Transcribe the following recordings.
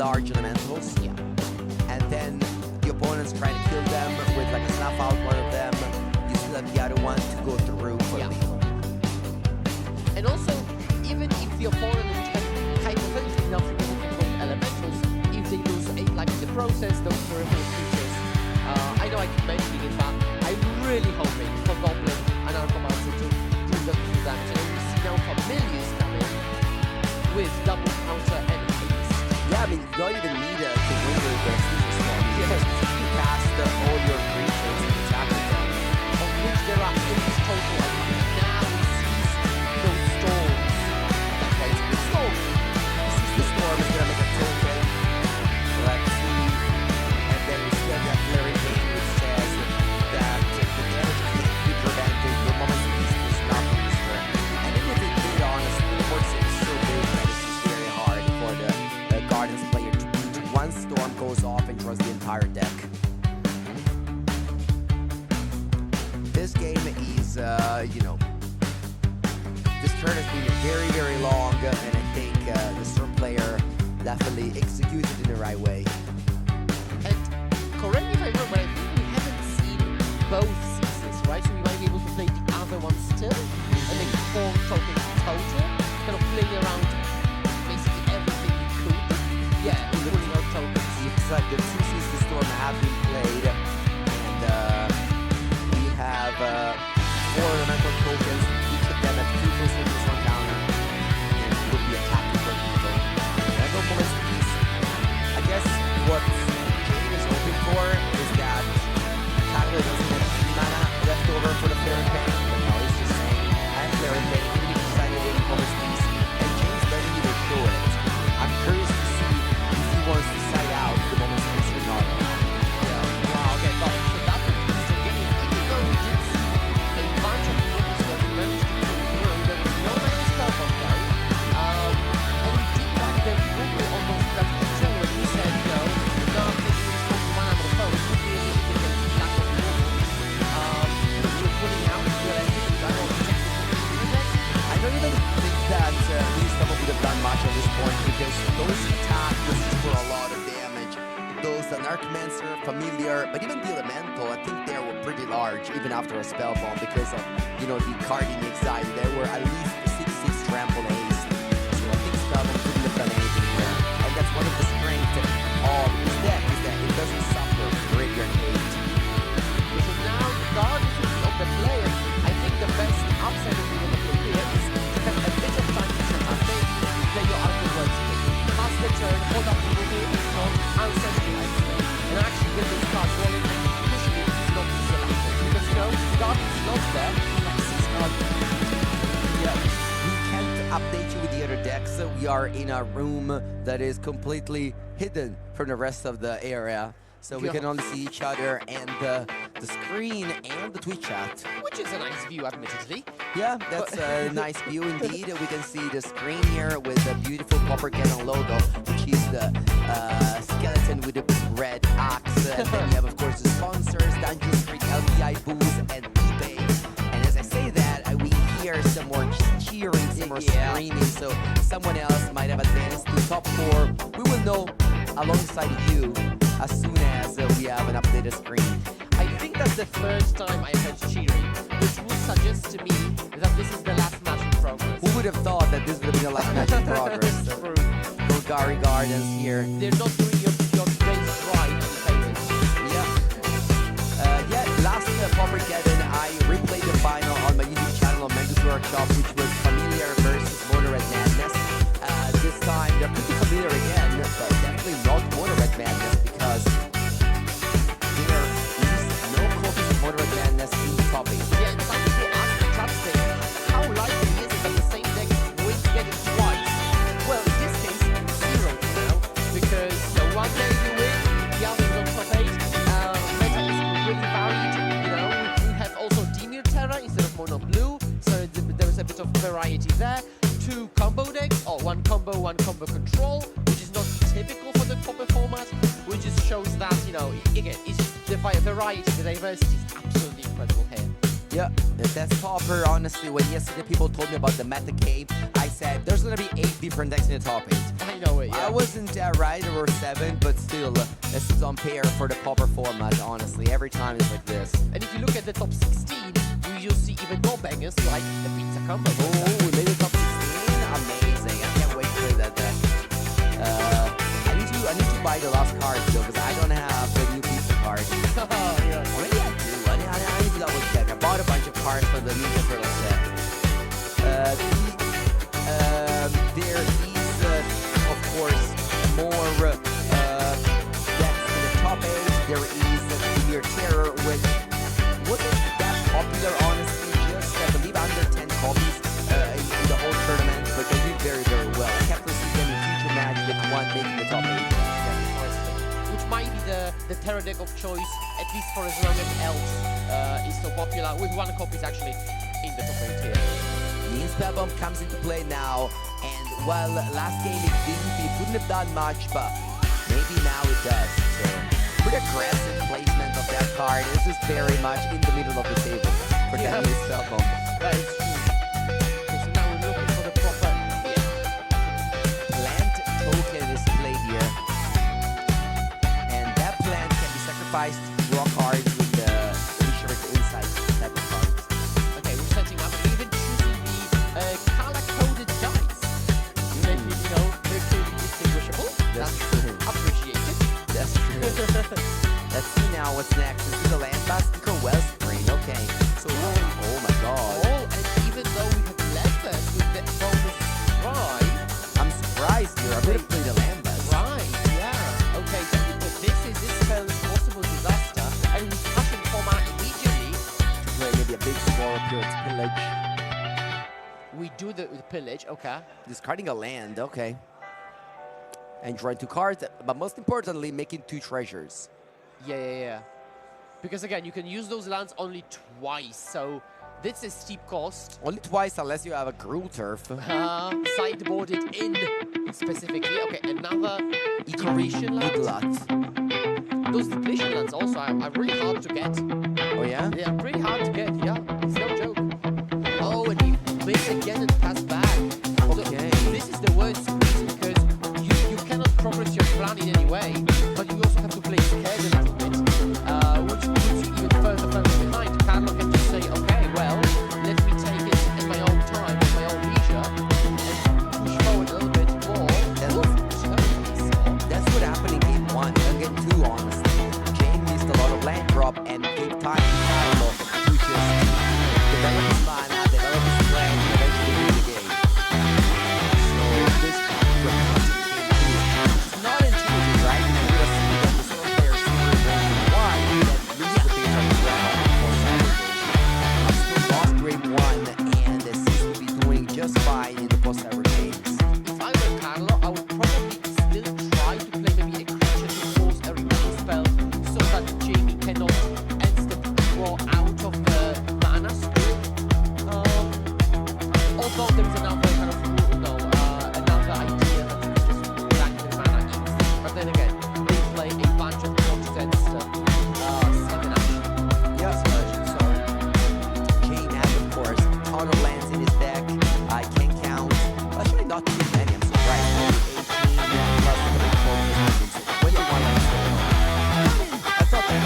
large elementals. Yeah. And then the opponents try to kill them with like a snuff out one of them. You still have the other one to go through for Yeah. lethal. And also, even if the opponent would have hypothetically enough to remove both elementals, if they lose 8 life in the process, those peripheral creatures, I know I keep mentioning it, but I'm really hoping for Goblin and Arcomancer to do the full damage. And we see now Familiars come in with double counter and haste. Yeah, I mean, you don't even need to win with the Caesar Storm. Yes. You cast all your creatures and attack with them. Of which there are 8 total. I think now we see those storms. That's why it's a good storm. The storm is gonna make a token. Let's see. And then we still have Flurry Game, which says that the damage can't be prevented. Your moment's peace is not transfer. And even if it did, honestly, the board is so big that it's just very hard for the Gardens player to beat. One storm goes off and draws the entire deck. This game is, you know, this turn has been very, very long, and I think the Storm player definitely executed it in the right way. And correct me if I'm wrong, but I think we haven't seen both seasons, right? So we might be able to play the other one still, and then 4 tokens total, kind of playing around basically everything we could. Yeah, pulling out tokens. Exactly, the 2 seasons Storm have been played, and we have 4 elemental tokens, each of them at 2 plus on counter, and it will be attacking for people. And no moment's peace. I guess what Jane is hoping for is that Kyler doesn't have any mana left over for the Flare and Pain, but now he's just saying, I have Flare and Pain, even if he decided to moment's peace, and James doesn't even show it. I'm curious to see if he wants to side out the moment's peace or not. Wow, okay, so that means again, even though we did see a bunch of moves that we managed to pull through, there was no mana spell from play. And we did like the rumble on those that picture when he said, you know, not taking this from one out of the post, but really we can lack of rumble. We're putting out the things I don't think I don't even think that Wisdom would have done much at this point because those attacks was for a lot of damage. Those Narcomancer, Familiar, but even the Elemental, I think they were pretty large even after a spell bomb because of, you know, the carding anxiety. There were at least 6/6 trample haste. So I think Spellbomb couldn't have done anything there. And that's one of the strengths of this deck is that it doesn't suffer graveyard hate. So now, regardless of the player, I think the best upside of being able to play here is to have a bit of time to set up things, play your afterwards, pass the turn, hold up the movie, ancestry, I'd say, and actually get this card rolling and pushing it not to the left. Because, you know, regardless of not there, like 6 cards. Yeah, we can't update you with the other decks. We are in a room that is completely hidden from the rest of the area. So we can only see each other and the screen and the Twitch chat. Which is a nice view, admittedly. Yeah, that's a nice view indeed. We can see the screen here with the beautiful Pauper Cannon logo, which is the skeleton with the red axe. And then we have, of course, the sponsors, Dungeon Street, LTI Booze, and eBay. And as I say that, we hear some more cheering, some more screaming. So someone else might have advanced to top 4. We will know alongside you as soon as we have an updated screen. I think that's the first time I heard cheering, which would suggest to me that this is the last match in progress. Who would have thought that this would have been the last match in progress? True. Golgari Gardens here. They're not doing your days right, I'm afraid. Yeah, last Pauper Cannon, I replayed the final on my YouTube channel on Mengus Workshop, which was Familiar versus Mono Red Madness. This time, they're pretty familiar again, but definitely not Mono Red Madness because there is no copies of Mono Red Madness in the topic. Yeah, and some people ask the chat thing, how likely is it that the same deck will get it twice? Well, in this case, 0 for now, because the one day you win, the other is on top 8. Meta is really varied, you know, we have also Demir Terra instead of Mono Blue, so there's a bit of variety there. 2 combo decks, or 1 combo control, which is not typical for the Pauper format, which just shows that, you know, again, it's just the variety, the diversity is absolutely incredible here. Yeah, that's pauper. Honestly, when yesterday people told me about the meta game, I said there's gonna be 8 different decks in the top 8. I know it, yeah. I wasn't right, there were 7, but still, this is on pair for the pauper format, honestly. Every time it's like this. And if you look at the top 16, you'll see even more bangers like the pizza combo. Oh, we made it top 16? Amazing. I can't wait to play that deck. I need to buy the last cards though, because I don't have the new pizza card. Oh, yeah. Or maybe I do. I need to double check. I bought a bunch of cards for the Ninja Turtle set. There is, of course, more decks in the top 8. There is Premier Terror, which wasn't that popular, honestly. Just, I believe, under 10 copies in the whole tournament, but they did very, very well. I kept receiving them in future match with one making the top 8. Which might be the Terror deck of choice, at least for as long as else is so popular, with 1 copy is actually in the top 8 here. The Spell Bomb comes into play now, and well, last game it wouldn't have done much, but maybe now it does. So, pretty aggressive placement of that card. This is very much in the middle of the table for Yeah. the Spell Bomb. That is true. Because now we're looking for the proper... Plant token is played here, and that plant can be sacrificed to draw cards with the Initiative Insight type of cards. Okay, we're setting up, even choosing the color-coded dice. Maybe, you know, they're clearly distinguishable. That's That's true. appreciated. That's true. Let's see now what's next. This is the Land Basket or Wellspring. Okay. So, oh my god. Oh, and even though we have levers with the bonus try, I'm surprised here. I'm gonna play the Land Basket. right, yeah. Okay, so this spell is possible disaster, and we cut in format immediately. To play maybe a big small appearance pillage. We do the pillage, okay. Discarding a land, okay. And drawing 2 cards, but most importantly, making 2 treasures. Yeah. Because again, you can use those lands only twice, so that's a steep cost. Only twice unless you have a Gruul Turf. Sideboarded in specifically. Okay, another iteration land. Good luck. Those depletion lands also are really hard to get. Oh yeah? They are pretty hard to get, yeah. It's no joke. Oh, and he makes again and pass back. Okay. So this is the word squeeze because you cannot progress your plan in any way, but you also have to play scared a little bit, which puts you even further behind. Carlo can just say, okay, well, let me take it at my own time, at my own leisure, and push forward a little bit more. That's what happened in game 1. And game 2, honestly. Jane missed a lot of land drop and gave time to Carlo to just develop his mana, develop his plan, and eventually win the game. So this it's not intuitive, right? You would have seen that the solo player super range 1 that loses the base on the ground for Saturday. I'm still lost grade 1 and seems to be doing just fine in the post-ever games. If I were Carlo, I would probably still try to play maybe a creature to force a remaining spell so that Jamie cannot end-step draw out of the mana stream. Although there is another kind of, another idea that you can just rank the mana in. But then again, they play a bunch of nonsense 7 action. Yes, version, so Jane has, of course, a ton of lands in his deck. I can't count. Actually, not too many. I'm surprised. Only 18 plus 21 lands total. I thought that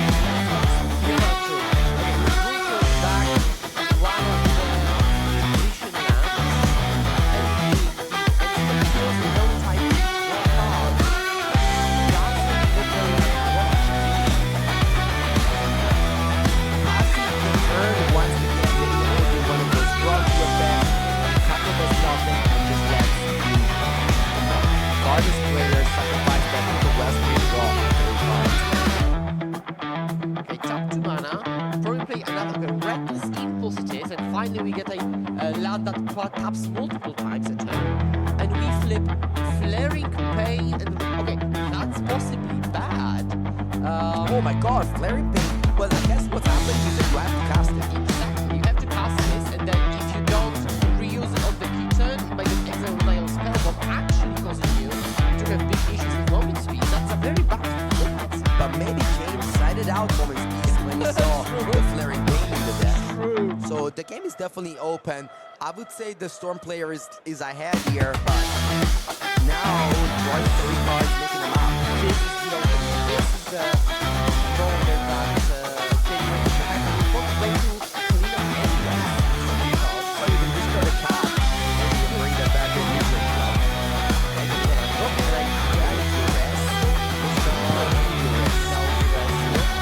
you're not true. Okay, we're going to go back and one of the depletion lands, and because we don't type one card, doesn't look very like Turn once again, maybe one of those drugs with that. Tackle does nothing and just lets the hardest player sacrifice that with the Western draw. okay, tap 2 mana, probably play another reckless impulse it is, and finally we get a land that taps multiple times a turn, and we flip Flaring Pain, and okay, that's possibly bad. Oh my god, Flaring Pain. Well, I guess what's happening is that you have to cast it. Exactly, you have to cast this, and then if you don't reuse it on the key turn, it might just exile Nail Spell Bomb, actually causing you to have big issues with movement speed. That's a very bad flip. But maybe Jane decided out Moment's Peace when he saw the Flaring Pain in the deck. True. the game is definitely open. I would say the Storm player is ahead here, but now drawing 3 cards, making them up. This is the opening. This is the moment that they want to clean up any So you can discard a card and you bring that back in user club. And you can look like duress. It's the card duress. Now duress.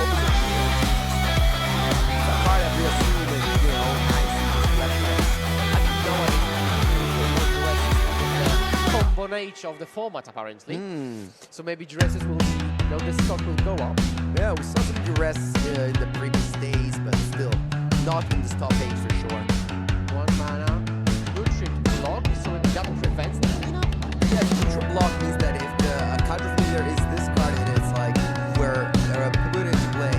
The card that we assume is, you know, nice. I have no idea the combo nature of the format apparently. So maybe dresses will be, the stock will go up. Yeah, we saw some duress in the previous days, but still not in this top 8 for sure. 1 mana, neutral block, so it doesn't prevent the cleanup. Yeah, neutral block means that if the counter failure is discarded, it's like we're put into play,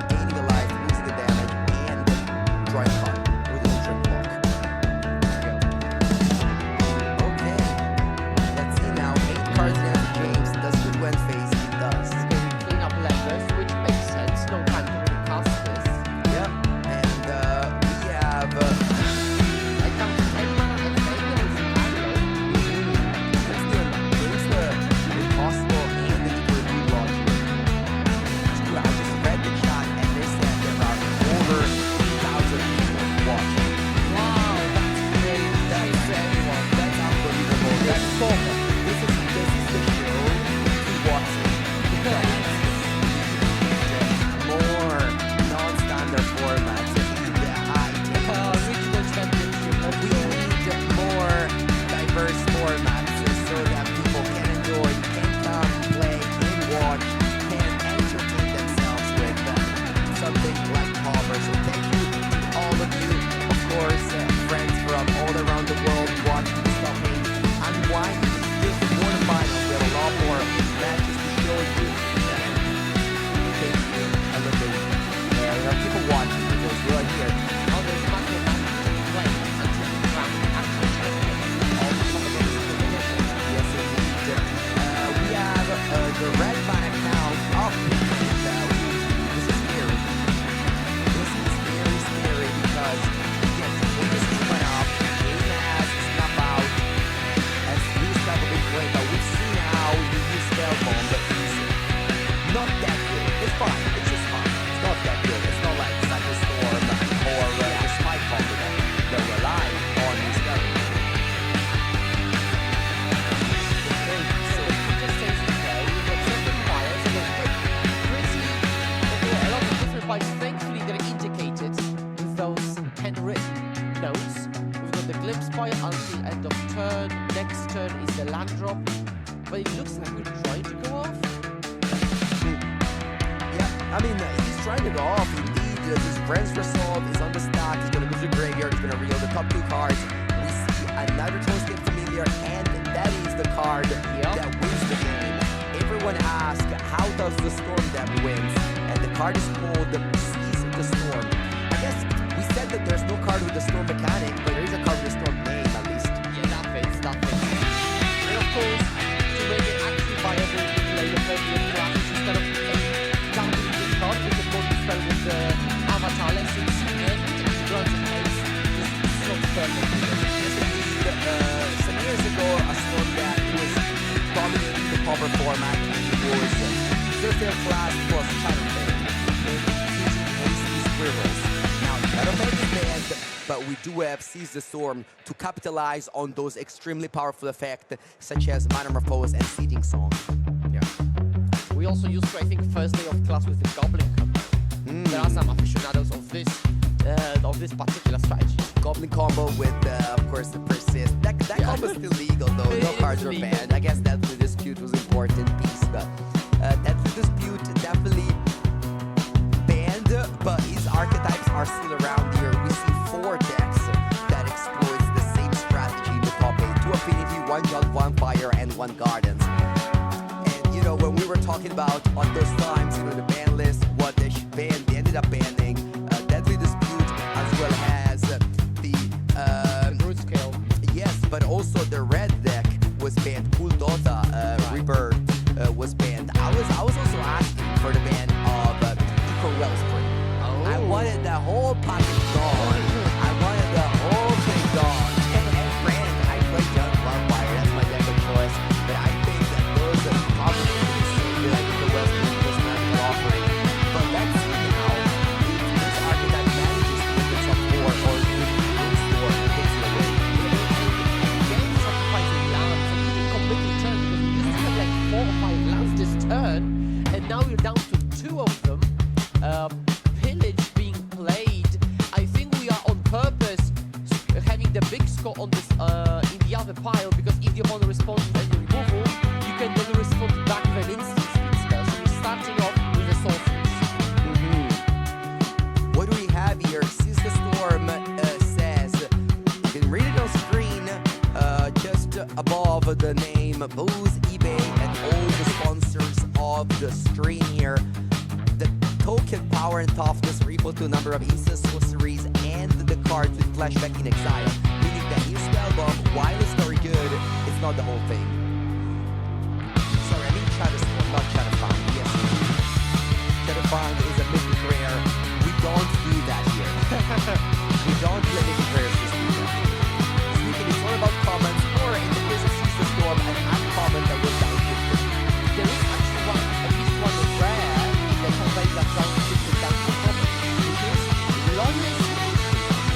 gaining a life, losing the damage, and drawing a card with a neutral block. Okay, let's see now. 8 cards in every James. Does good when face? It does. Okay, we clean up levers, which makes sense. No time to recast this. Yep, and we have. I come to 10 mana and failure is handled. There's the impossible and the equal logic. I just read the chat and they said there are over 2,000 people watching. Wow, that's great. Thanks to everyone. That's unbelievable. That's pauper. This is the show to watching. More non-standard formats. The high-tech. Regional championship. We need more diverse formats so that people can enjoy, can come, play, can watch, can entertain themselves with something like pauper. So thank you to all of you, of course, friends from all around the world watching this topic. Unwinding this quarterfinal. We have a lot more matches to show you. Thank you. I love it. People watching because we are here. Oh, there's much more matches to play until the round actual champion of some of those competitions. Yes, indeed. We have the red man account up. This is scary. This is very scary because yes, this is went up. Game has snuff out. As he's probably played, but we've seen how he used spell bomb, but he's not that good. It's fine. It's just fine. It's not that good. It's not like Thunderstorm or the Smite combo that rely on his spell. Okay, so it just stays in play. We've got seven fires, and there's pretty a lot of different fires. Thankfully, they're indicated with those handwritten notes. We've got the glimpse fire until end of turn. Next turn is the land drop. But it looks like we're trying to go off. Yeah, I mean, he's trying to go off. Indeed, his friend's resolve is on the stack. He's going to go to the graveyard. He's going to reveal the top 2 cards. We see another Trollscape Familiar, and that is the card that wins the game. Everyone asks, how does the Storm deck wins? And the card is called Seize the Storm. I guess we said that there's no card with the Storm mechanic, but there is a card with the Storm name, at least. Yeah, that fits, that fits. And of course, to make it actually viable to play the Premier classes instead of downloading this card, we can both spell with the avatar lessons and runs and hates. This is not perfect. Yes, indeed. Some years ago, a Storm deck was dominating the cover format, and it was Zephyr class plus Shadowfang, and teaching hasty squirrels. Now, Shadowfang is banned, but we do have Seize the Storm to capitalize on those extremely powerful effects, such as Metamorphose and Seeding Song. Yeah. We also used to, I think, first day of class with the Goblin combo. There are some aficionados of this particular strategy. Goblin combo with, of course, the Persist. That combo is still legal, though. No cards are legal. banned. I guess Deadly Dispute was an important piece, but Deadly Dispute definitely banned, but his archetypes are still around here. We see 4 decks that exploits the same strategy in the top 8. 2 Affinity, 1 Junk, 1 Fire, and 1 Gardens. And, you know, when we were talking about on those times, you know, the ban list, what they should ban, they ended up banning Deadly Dispute, as well as the Root scale. yes, but also the red deck was banned. Cool Dota Rebirth was banned. I was also asking for the ban of Eco Wellspring. I wanted the whole package gone. I turn, and now you're down to 2 of them. Pillage being played. I think we are on purpose having the big score on this in the other pile, because if the opponent responds with any removal, you can then respond back with an instant speed spell. So you're starting off with a sorceress. What do we have here? Sister Storm says, you can read it on screen, just above the name, Booze, eBay, and all the sponsors of the stream here. The token power and toughness are equal to a number of instant sorceries and the cards with flashback in exile, meaning that your spell bomb, while it's very good, it's not the whole thing. Sorry, I mean Shadow Storm, not Shadowfang. Yes, Shadowfang is a mythic rare. We don't do that here. We don't do a mythic rare system. Speaking, it's all about comments, or in the case of Sister Storm, an uncommon that will downshifted. There is actually at least one rare in the campaign that downshifted down to common, which is Loyal.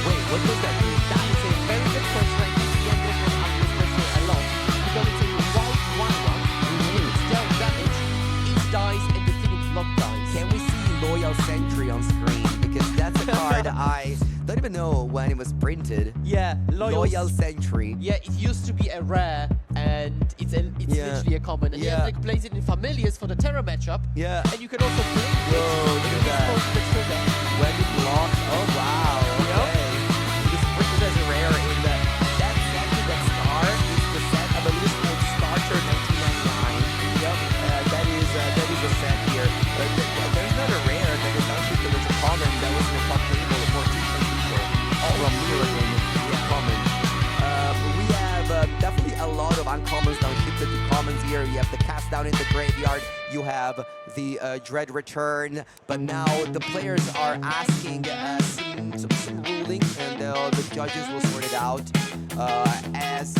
Wait, what does that mean? That is a very good question. I think the end of one asks this question a lot, because it's a white 1/1. It's dealt damage, it dies, and the thing is block dies. Can we see Loyal Sentry on screen? Because that's a card I don't even know when it was printed. Yeah, Loyal Sentry. Yeah, it used to be a rare, and it's literally a common. And Yeah. Hendrik plays it in Familiars for the Terror matchup. Yeah. And you can also blink it. Whoa, look at that. Response to the trigger. When it blocks. Oh wow. Okay. It is printed as a rare in the that set, that star is the set, I believe it's called Starter 1999. Yep. That is a set here. There's not a rare that is actually there was a common that was in the top table for 2 people. All from Miracle. Yeah, common. We have definitely a lot of uncommons downshifted to commons here. You have the cast down in the graveyard. You have the Dread Return. But now the players are asking some ruling, and the judges will sort it out. As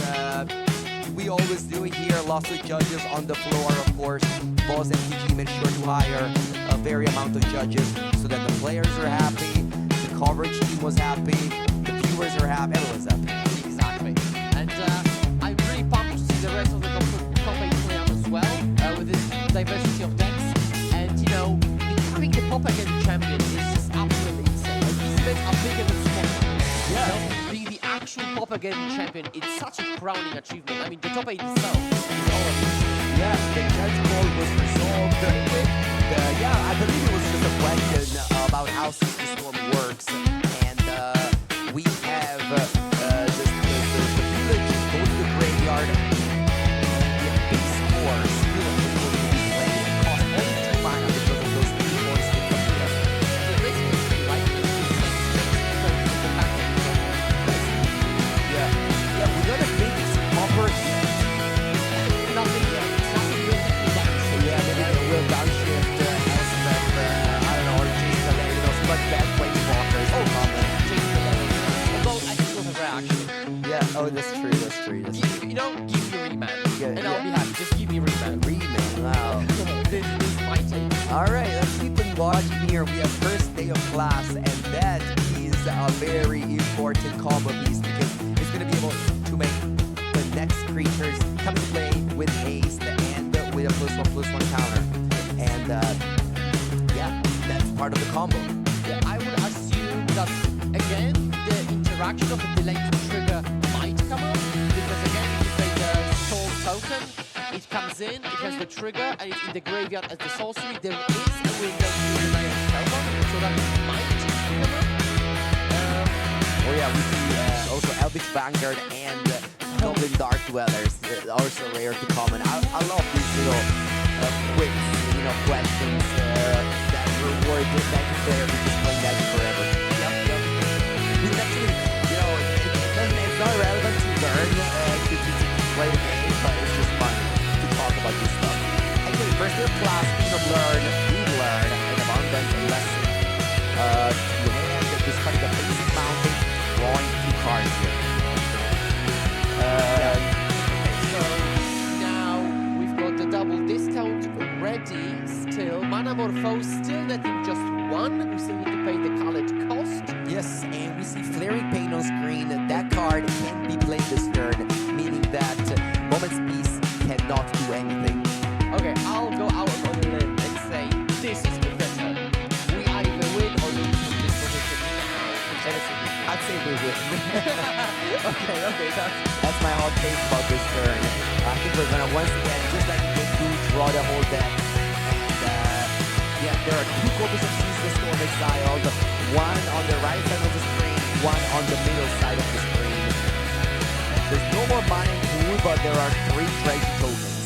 we always do here, lots of judges on the floor, of course. Boss and PG make sure to hire a very amount of judges so that the players are happy, the coverage team was happy, the viewers are happy, everyone's happy. Exactly. And I'm really pumped to see the rest of the campaign play out as well, with this diversity of decks. And, you know, becoming the Pop Again champion is just absolutely insane. Like, these events are bigger than Spotlight. Yeah. You know, being the actual Pop Again champion, it's such a crowning achievement. I mean, the top 8 itself is all of this. Yeah, the judge call was resolved with I believe it was just a question about how Sister Storm works, and we have the village go to the graveyard. We have big scores still going to be played. It costs only 2 mana because of those 3 points to come here. So basically, like, Yeah, we got a big copper. nothing really Yeah, maybe a real downshift, Elspeth, I don't know, or Jason Galerinos, but bad planeswalkers. Oh, common. Although I think it was a rare, actually. Yeah, oh, that's true, that's true. You know, give me Remand, Yeah, and I'll yeah. be happy. Just give me Remand. Remand, wow. This is my take. Alright, let's keep on watching here. We have first day of class, and that is a very important combo piece because it's going to be able to make the next creatures come to play with haste and with a +1/+1 counter. And yeah, that's part of the combo. Yeah, I would assume that, again, the interaction of the delay to trigger might come up, because again, if you play the Soul Token, it comes in, it has the trigger, and it's in the graveyard as the sorcery. There is a window to deny a spellbound, so that might come up. Oh yeah, we see also Eldritch Vanguard and Goblin Dark Dwellers, also rare to common. I love these little quick, questions that reward the deck player who's just playing Magic forever. Yep. It's actually, it's not relevant to learn to play the game, but it's just fun to talk about this stuff. Actually, first year class, we learn an abundant lesson. You have discarding a basic mountain, drawing 2 cards here. So now we've got the double discount ready still. Mana Morphose still netting just 1. We still need to pay the colored cost. Yes, and we see Flaring Pain on screen. That card can be played this turn, meaning that Moment's Peace cannot do anything. Okay, I'll go out of Okay, That's my hot take about this turn. I think we're gonna once again, just like we did, draw the whole deck. And yeah, there are two copies of Seize the Storm exiled. One on the right side of the screen, one on the middle side of the screen. There's no more mining pool, but there are 3 treasure tokens.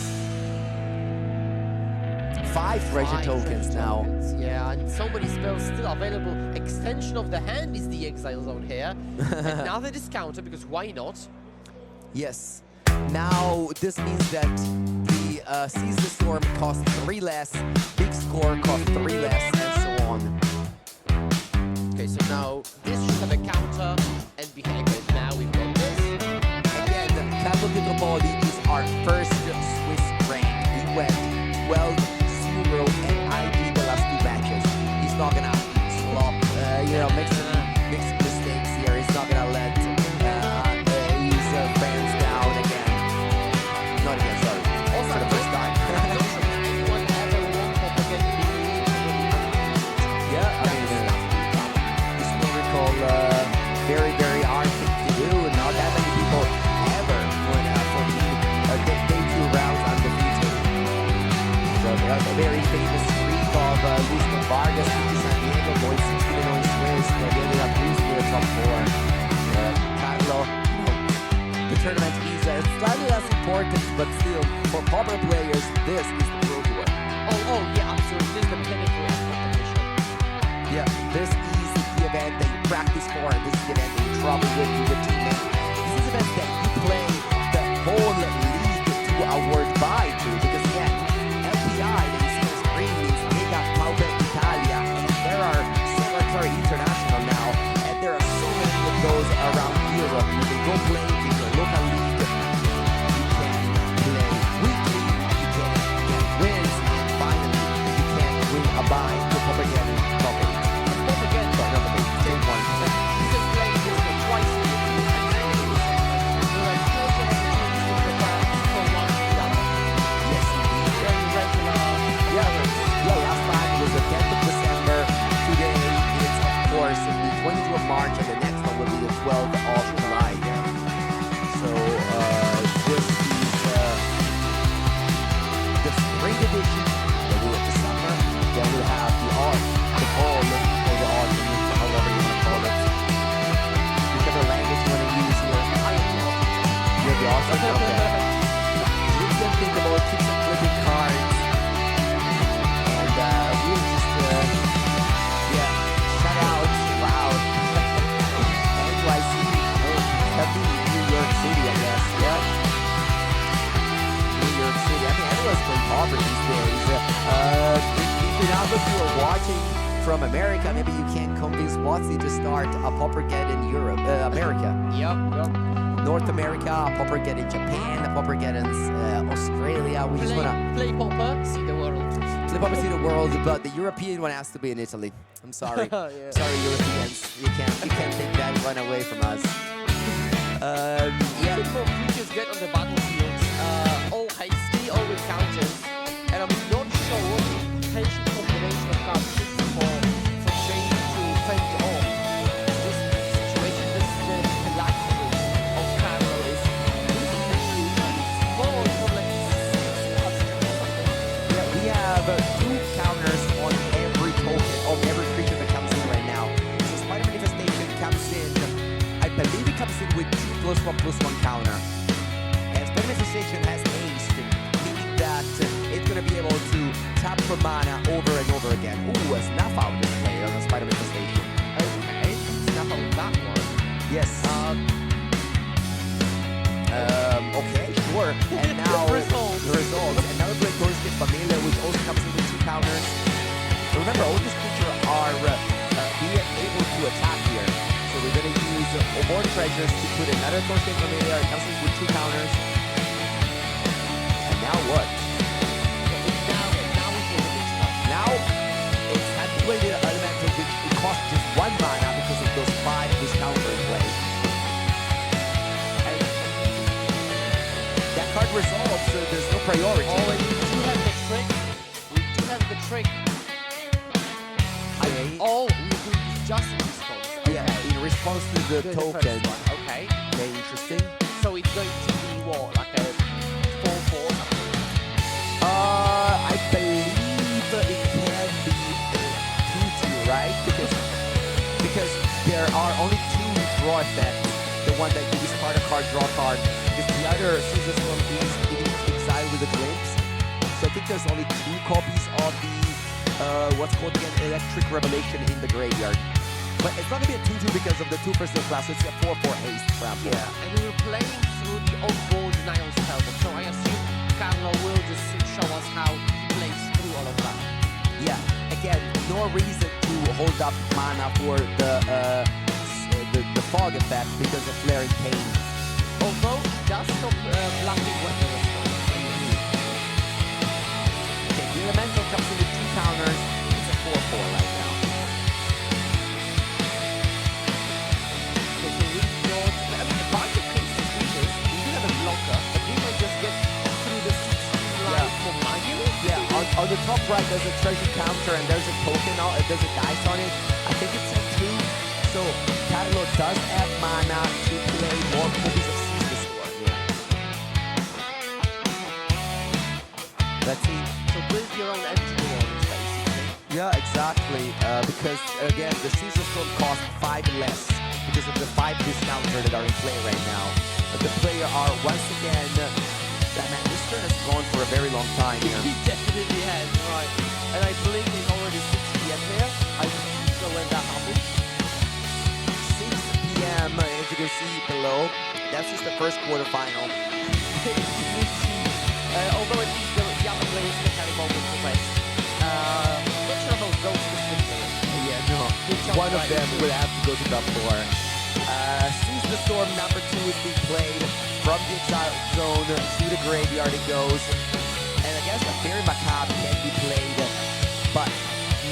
5 treasure tokens now. Yeah, and so many spells still available. Extension of the hand is the exile zone here. Another discounter, because why not? Yes. Now, this means that the Seize the Storm costs 3 less, Big Score costs 3 less, and so on. Okay, so now this should have a counter and behavior. Now we've got this. Again, Capo Pietropoli is our first Swiss rank. He went 12-0 and ID the last 2 matches. He's not gonna slop, make some mistakes here. He's not gonna let his fans down again. Not again, sorry. Also, For the first time. I'm not sure if anyone ever won Propaganda League. Yeah, I mean, historical, very, very hard thing to do. Not that many people ever went out for the debut rounds undefeated. So a very famous streak of Luis Vargas to San Diego, going 16-0 in Swiss, but they ended up losing to the top 4. Carlo, the tournament is slightly less important, but still, for pauper players, this is the Pro Tour. Oh, yeah, absolutely. This is the pinnacle of competition. Yeah, this is the event that you practice for, and this is the event that you travel with your teammate. This is the event that you play the whole league to award by to, because again, LPI that you see on the screen means Lega Pauper Italia, and there are several international now, and there are so many of those around Europe. You can go play in your local league, you can play weekly, you can get wins, and finally, you can win a buy to Propaganda Top 8. Propaganda, Sorry, not the big, take 1%. you can play this for twice a year. There are 30 opportunities to prepare for one or the other. Yes, indeed. Very regular. Yeah, last time it was the 10th of December. Today it's, of course, the 22th of March, and the next one will be the 12th of July. So, this is the spring edition. Then we have the summer. Then we'll have the fall, or the autumn, however you want to call it. Whichever language you want to use here. You're the autumn, okay. You can think about keep some flipping cards. And we'll just, shout out loud. NYC, happy New York City, I guess, yeah. New York City, I mean, everyone's playing pauper these days. If you are watching from America, maybe you can convince Watsy to start a pauper get in Europe, America. Yep. North America, a pauper get in Japan, a pauper get in Australia. We just wanna Play pauper, see the world. flip up and see the world, but the European one has to be in Italy. I'm sorry. Yeah. Sorry, Europeans. You can't take that one away from us. Yeah, before creatures get on the battlefield, all hasty, all with counters, and I'm not sure what the potential combination of cards is for Shane to fend off this situation. The likelihood of Carlo is more like 6 cards or something. Yeah, we have 2 counters on every token, on every creature that comes in right now. So Spider Manifestation comes in, I believe it comes in with 2+1/+1 counter. And Spider Manifestation has aced, meaning that it's going to be able to tap for mana over and over again. Ooh, a Snuff Out display on the Spider Manifestation. Okay, snap on that one. Yes. Okay, sure. And now The results. the results. And now we're playing Torres Familia, which also comes in with 2 counters. Remember, all these creatures are being able to attack here. So we're going to use more treasures to put another Torres Familia. It comes in with 2 counters. And now what? Now we play the big stuff. Now it's had to play the elemental, which it costs just 1 mana because of those 5 this counter in play. And that card resolves, so there's no priority. Oh, and we do have the trick. We do have the trick. I mean, Oh, we do just in response. yeah, in response response to the The token. first one, okay. Okay, interesting. So it's going to be what, like a 4-4? I believe it can be 2-2, right? Because there are only 2 draw effects. The one that you discard a card, draw a card. Because the other Caesar Storm is exiled with a glimpse. So I think there's only 2 copies of the what's called again Electric Revelation in the graveyard. But it's not gonna be a 2-2 because of the 2 first skill class, so it's a 4-4 haste trample. Yeah, and we were playing through the on-board denial spellbook, so I assume Carlo will just show us how he plays through all of that. Yeah, again, no reason to hold up mana for the fog effect because of Flaring Pain. Although he does stop blocking weapon response. Okay, the Elemental comes in with 2 counters. It's a 4-4 right now. Okay, so we don't... I mean, the part of cases we do have a blocker, but we might just get through the 16 line more manually. Yeah, on the top right there's a treasure counter and there's a token, there's a dice on it. I think it's a 2. So Carlo does have mana to play more copies of Caesar Storm. Yeah. Let's see. So build your own empty warnings, basically. Yeah, exactly. Because again, the Caesar Storm costs 5 less because of the 5 discounter that are in play right now. The player are once again. Man, this turn has gone for a very long time here. He definitely has, right. And I believe it's already 6 p.m. here. I don't know when that happened. 6 p.m. as you can see below. That's just the first quarterfinal. Although at least the other players can have moments of rest. Not sure about those specifically. Yeah, no. One of them will have to go to top 4. Since the Storm number 2 is being played, from the exile zone to the graveyard it goes. And I guess the Very Macabre can be played, but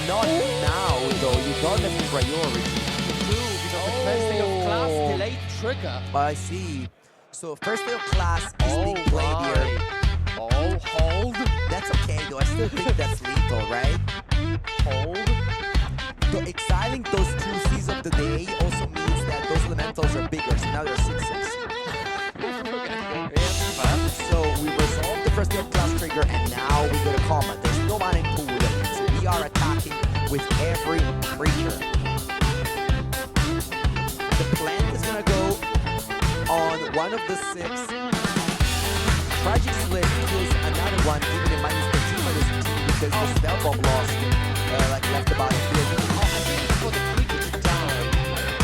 not now though. You don't have priority. Because the first day of class delayed trigger. I see. So first day of class is being played here. Oh, hold. That's okay though. I still think that's lethal, right? Hold. So exiling those 2 C's of the day also means that those elementals are bigger. So now they're 6/6. So we resolved the first day of class trigger and now we go to combat. There's no mana in pool. So we are attacking with every creature. The plant is gonna go on one of the 6. Tragic Slip kills another one, even in -13, -2 because the spell bomb lost left the battlefield. Oh, I think it's for the creature to die.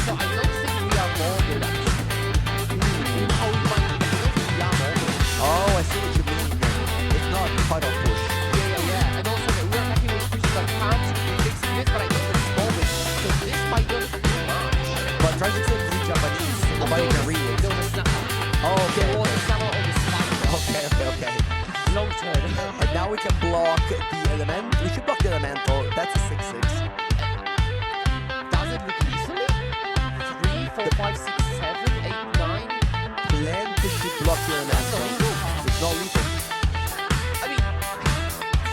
So I don't think we are morbid actually. Oh, we might be morbid. Oh, I see what you mean. It's not puddle push. Yeah. And also we're attacking with creatures that can't fix this, but I think it's morbid. So this might not do much. But Tragic Slip is in Japanese, so nobody can read it. No, it's not. Oh, okay. Or the summer or the spider. Okay. Long turn. And now we can block the element. We should block the elemental. That's a 6/6. Does it look easily? 3, 4, 5, 6, 7, 8, 9. Plenty should block the elemental. It's not lethal. I mean,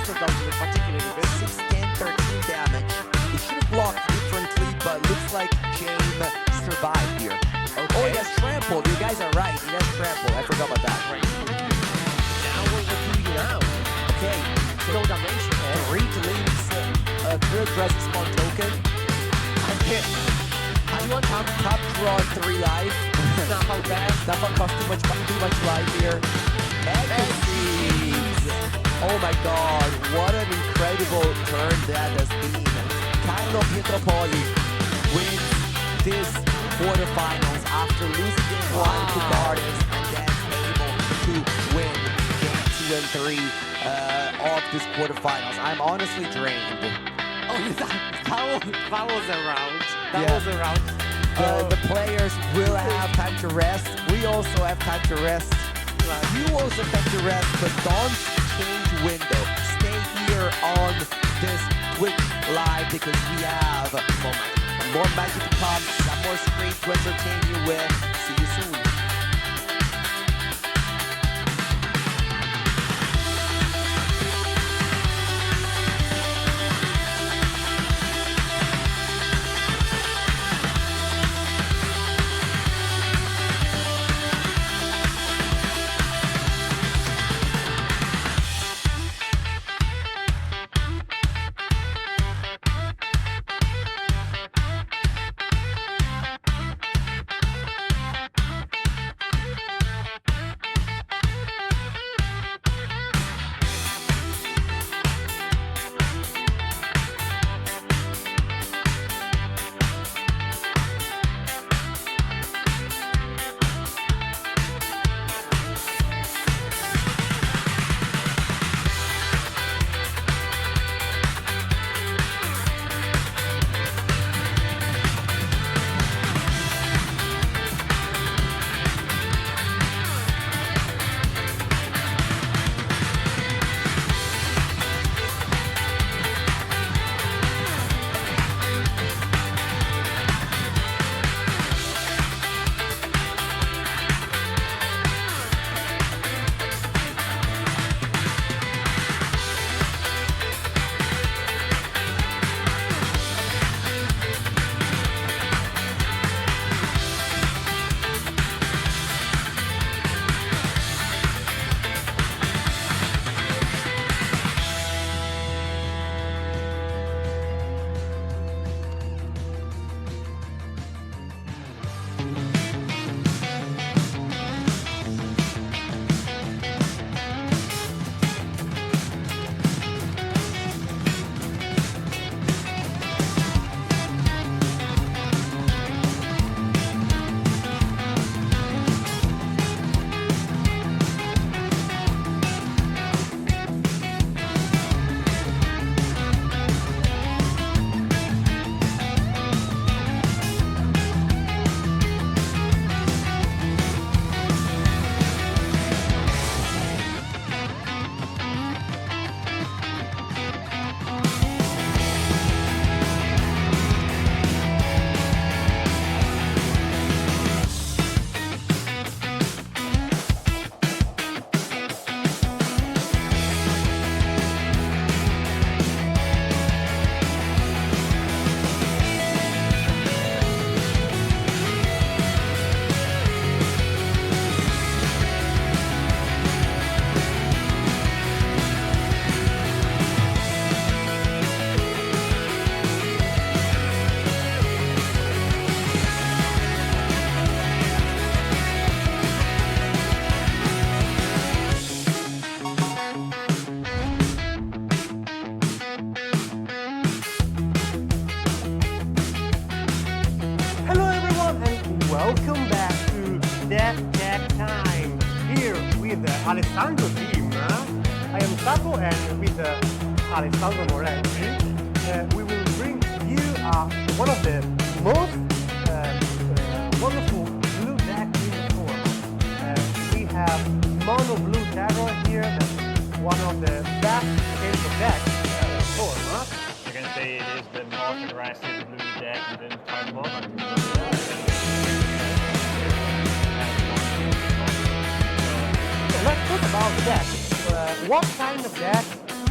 it's not down to the particularly good. 6, 10, 13 damage. It should have blocked differently, but looks like James survived here. Okay. Oh, he has trampled. You guys are right. He has trampled. I forgot about that. Right. Now what do we do now? Okay. No damage. 3 to leaves. 3rd dress spawn token. How do you want Top draw 3 life. Not how bad. That one costs too much life here. And seeds. Oh my god, what an incredible turn that has been. Carlo Pietropoli wins this quarterfinals after losing game 1 to Gardens and then able to win game 2 and 3 of this quarterfinals. I'm honestly drained. Oh, that was a round. That Yeah. was a round. The players will have time to rest. We also have time to rest. You also have time to rest, but don't change window. Stay here on this Twitch live because we have more magic to come, some more screens to entertain you with. See you soon. Alessandro team. I am Sato, and with Alessandro Moretti, we will bring you one of the most wonderful blue deck in the format. We have mono blue terror here. That's one of the best games of decks in the format. You can say it is the most aggressive blue deck in the entire format. Let's talk about deck. What kind of deck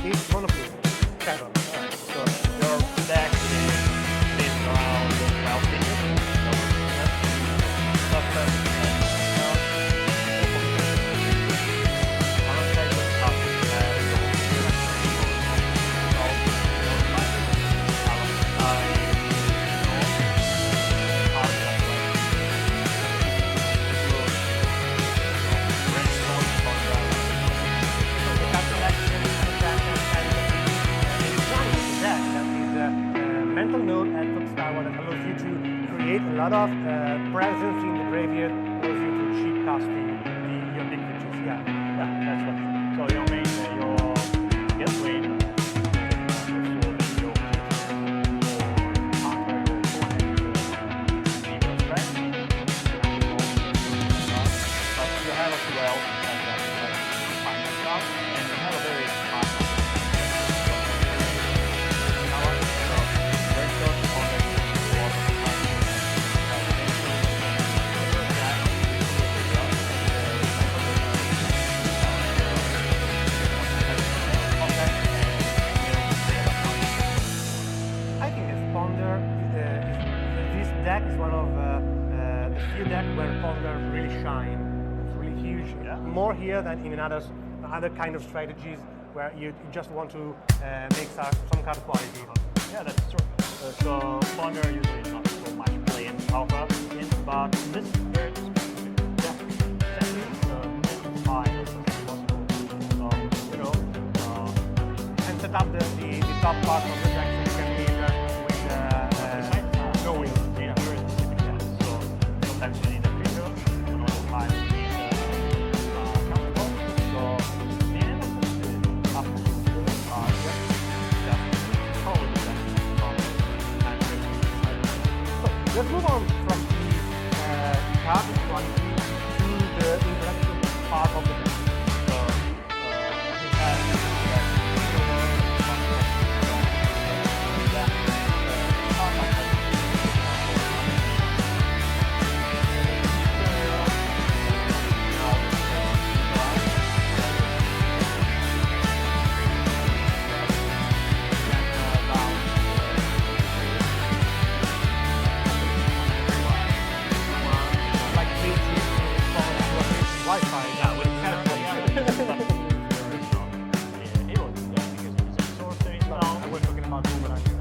is mono blue terror? Alright, so your deck is based around 12 pieces. Mental note at top style that allows you to create a lot of presence in the graveyard, allows you to cheap casting your big creatures. Yeah, that's what. So your main, your gateway, you have as well, and you have a very fast. This deck is one of the few decks where Ponder really shine. It's really huge. Yeah. More here than in other kind of strategies where you just want to make some kind of quality. Yeah, that's true. So Ponder usually is not so much playing pauper, but this is very specific. Yeah, setting high as possible. And set up the top part of the deck so you can lead with no wheel. Yeah, very specific sets. So sometimes you need a creature, and other times you need comfortable. So being able to do it up to just probably the best Let's move on from the card quality to the interaction part of the deck. So he has Wi-Fi. yeah, with it was because it's a sorcery. I was talking about boomerang.